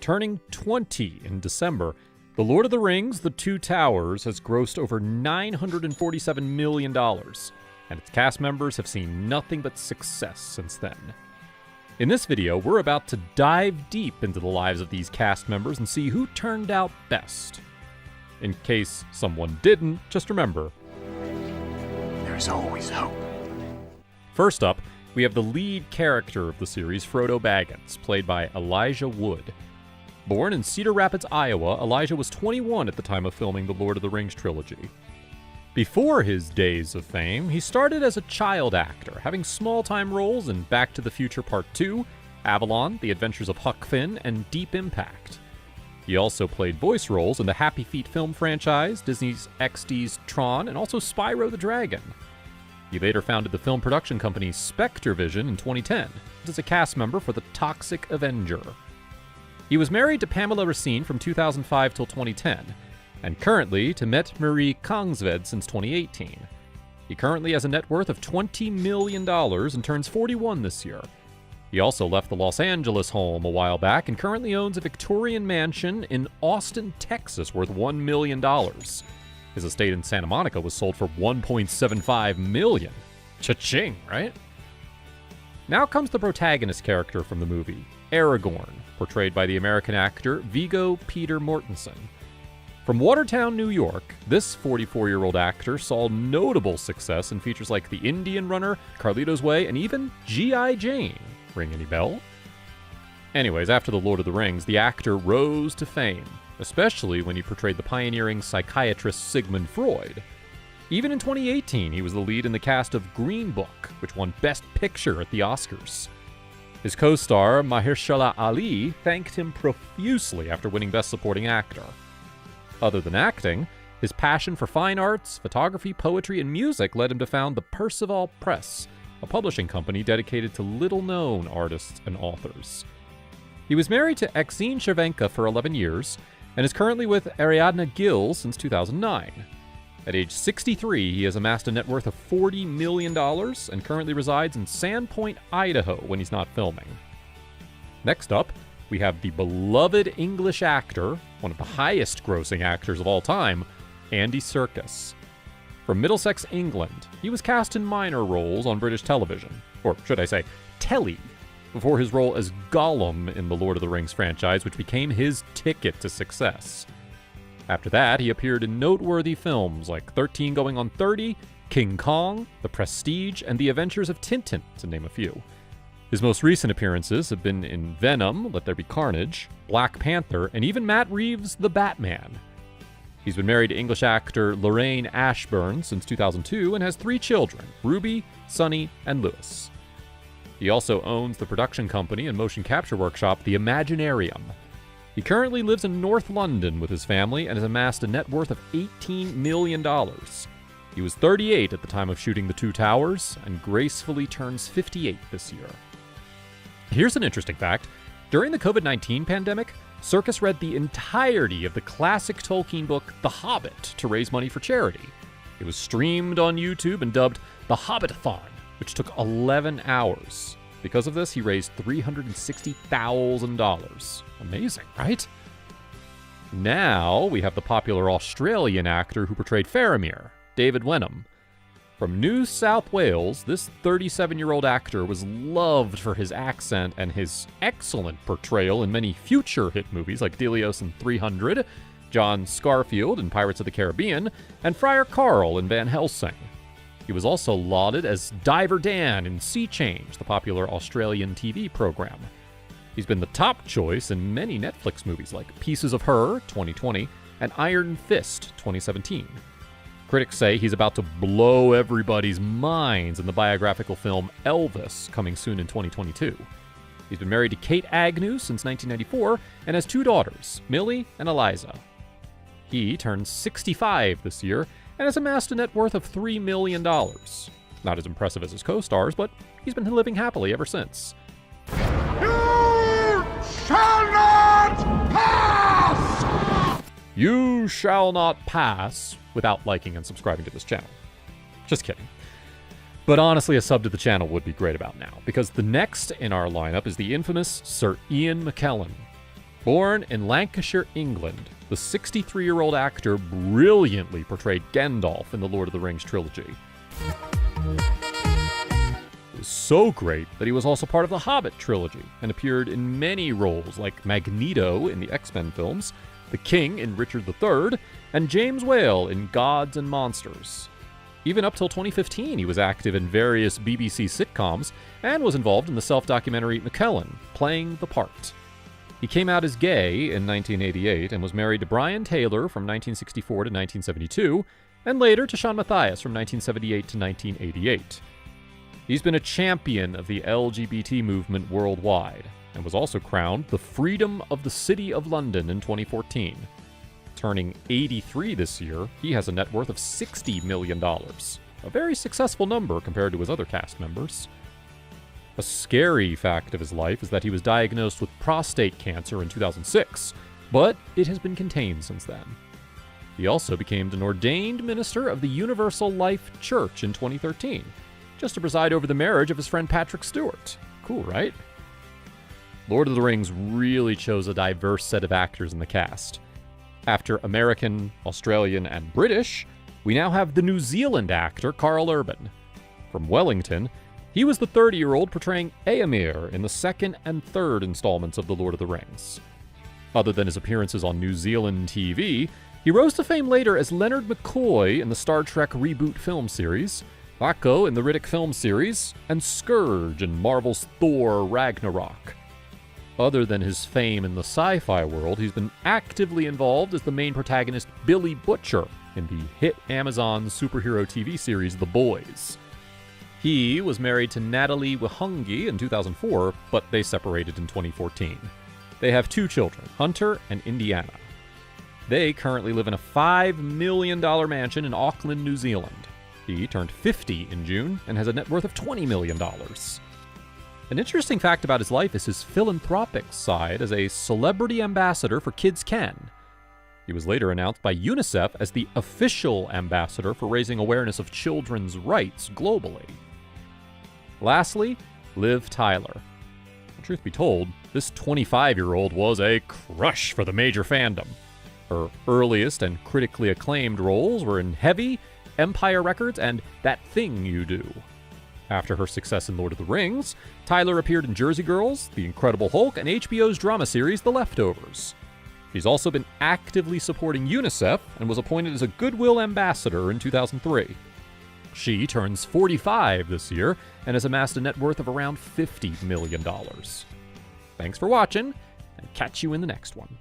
turning 20 in December, The Lord of the Rings: The Two Towers has grossed over $947 million, and its cast members have seen nothing but success since then. In this video, we're about to dive deep into the lives of these cast members and see who turned out best. In case someone didn't, just remember, there's always hope. First up, we have the lead character of the series, Frodo Baggins, played by Elijah Wood. Born in Cedar Rapids, Iowa, Elijah was 21 at the time of filming the Lord of the Rings trilogy. Before his days of fame, he started as a child actor, having small-time roles in Back to the Future Part 2, Avalon, The Adventures of Huck Finn, and Deep Impact. He also played voice roles in the Happy Feet film franchise, Disney's XD's Tron, and also Spyro the Dragon. He later founded the film production company SpectreVision in 2010 as a cast member for The Toxic Avenger. He was married to Pamela Racine from 2005 till 2010, and currently to Mette Marie Kongsved since 2018. He currently has a net worth of $20 million and turns 41 this year. He also left the Los Angeles home a while back and currently owns a Victorian mansion in Austin, Texas, worth $1 million. His estate in Santa Monica was sold for $1.75 million. Cha-ching, right? Now comes the protagonist character from the movie, Aragorn, portrayed by the American actor Viggo Peter Mortensen. From Watertown, New York, this 44-year-old actor saw notable success in features like The Indian Runner, Carlito's Way, and even G.I. Jane. Ring any bell? Anyways, after The Lord of the Rings, the actor rose to fame, especially when he portrayed the pioneering psychiatrist Sigmund Freud. Even in 2018, he was the lead in the cast of Green Book, which won Best Picture at the Oscars. His co-star, Mahershala Ali, thanked him profusely after winning Best Supporting Actor. Other than acting, his passion for fine arts, photography, poetry, and music led him to found the Percival Press, a publishing company dedicated to little-known artists and authors. He was married to Exene Cervenka for 11 years, and is currently with Ariadne Gill since 2009. At age 63, he has amassed a net worth of $40 million and currently resides in Sandpoint, Idaho when he's not filming. Next up, we have the beloved English actor, one of the highest-grossing actors of all time, Andy Serkis. From Middlesex, England, he was cast in minor roles on British television, or should I say, telly, before his role as Gollum in the Lord of the Rings franchise, which became his ticket to success. After that, he appeared in noteworthy films like 13 Going on 30, King Kong, The Prestige, and The Adventures of Tintin, to name a few. His most recent appearances have been in Venom, Let There Be Carnage, Black Panther, and even Matt Reeves' The Batman. He's been married to English actor Lorraine Ashburn since 2002 and has 3 children, Ruby, Sunny, and Lewis. He also owns the production company and motion capture workshop The Imaginarium. He currently lives in North London with his family and has amassed a net worth of $18 million. He was 38 at the time of shooting The Two Towers and gracefully turns 58 this year. Here's an interesting fact. During the COVID-19 pandemic, Serkis read the entirety of the classic Tolkien book The Hobbit to raise money for charity. It was streamed on YouTube and dubbed The Hobbitathon, which took 11 hours. Because of this, he raised $360,000. Amazing, right? Now, we have the popular Australian actor who portrayed Faramir, David Wenham. From New South Wales, this 37-year-old actor was loved for his accent and his excellent portrayal in many future hit movies like Delios in 300, John Scarfield in Pirates of the Caribbean, and Friar Carl in Van Helsing. He was also lauded as Diver Dan in Sea Change, the popular Australian TV program. He's been the top choice in many Netflix movies like Pieces of Her, 2020, and Iron Fist, 2017. Critics say he's about to blow everybody's minds in the biographical film Elvis, coming soon in 2022. He's been married to Kate Agnew since 1994 and has 2 daughters, Millie and Eliza. He turns 65 this year and has amassed a net worth of $3 million. Not as impressive as his co-stars, but he's been living happily ever since. You shall not pass! You shall not pass without liking and subscribing to this channel. Just kidding. But honestly, a sub to the channel would be great about now, because the next in our lineup is the infamous Sir Ian McKellen. Born in Lancashire, England, the 63-year-old actor brilliantly portrayed Gandalf in the Lord of the Rings trilogy. It was so great that he was also part of the Hobbit trilogy and appeared in many roles like Magneto in the X-Men films, the King in Richard III, and James Whale in Gods and Monsters. Even up till 2015, he was active in various BBC sitcoms and was involved in the self-documentary McKellen, playing the part. He came out as gay in 1988 and was married to Brian Taylor from 1964 to 1972, and later to Sean Matthias from 1978 to 1988. He's been a champion of the LGBT movement worldwide, and was also crowned the Freedom of the City of London in 2014. Turning 83 this year, he has a net worth of $60 million, a very successful number compared to his other cast members. A scary fact of his life is that he was diagnosed with prostate cancer in 2006, but it has been contained since then. He also became an ordained minister of the Universal Life Church in 2013, just to preside over the marriage of his friend Patrick Stewart. Cool, right? Lord of the Rings really chose a diverse set of actors in the cast. After American, Australian, and British, we now have the New Zealand actor Karl Urban. From Wellington, he was the 30-year-old portraying Éomer in the second and third installments of The Lord of the Rings. Other than his appearances on New Zealand TV, he rose to fame later as Leonard McCoy in the Star Trek reboot film series, Akko in the Riddick film series, and Scourge in Marvel's Thor Ragnarok. Other than his fame in the sci-fi world, he's been actively involved as the main protagonist Billy Butcher in the hit Amazon superhero TV series The Boys. He was married to Natalie Wihungi in 2004, but they separated in 2014. They have 2 children, Hunter and Indiana. They currently live in a $5 million mansion in Auckland, New Zealand. He turned 50 in June and has a net worth of $20 million. An interesting fact about his life is his philanthropic side as a celebrity ambassador for Kids Can. He was later announced by UNICEF as the official ambassador for raising awareness of children's rights globally. Lastly, Liv Tyler. Truth be told, this 25-year-old was a crush for the major fandom. Her earliest and critically acclaimed roles were in Heavy, Empire Records, and That Thing You Do. After her success in Lord of the Rings, Tyler appeared in Jersey Girls, The Incredible Hulk, and HBO's drama series The Leftovers. She's also been actively supporting UNICEF and was appointed as a Goodwill Ambassador in 2003. She turns 45 this year and has amassed a net worth of around $50 million. Thanks for watching, and catch you in the next one.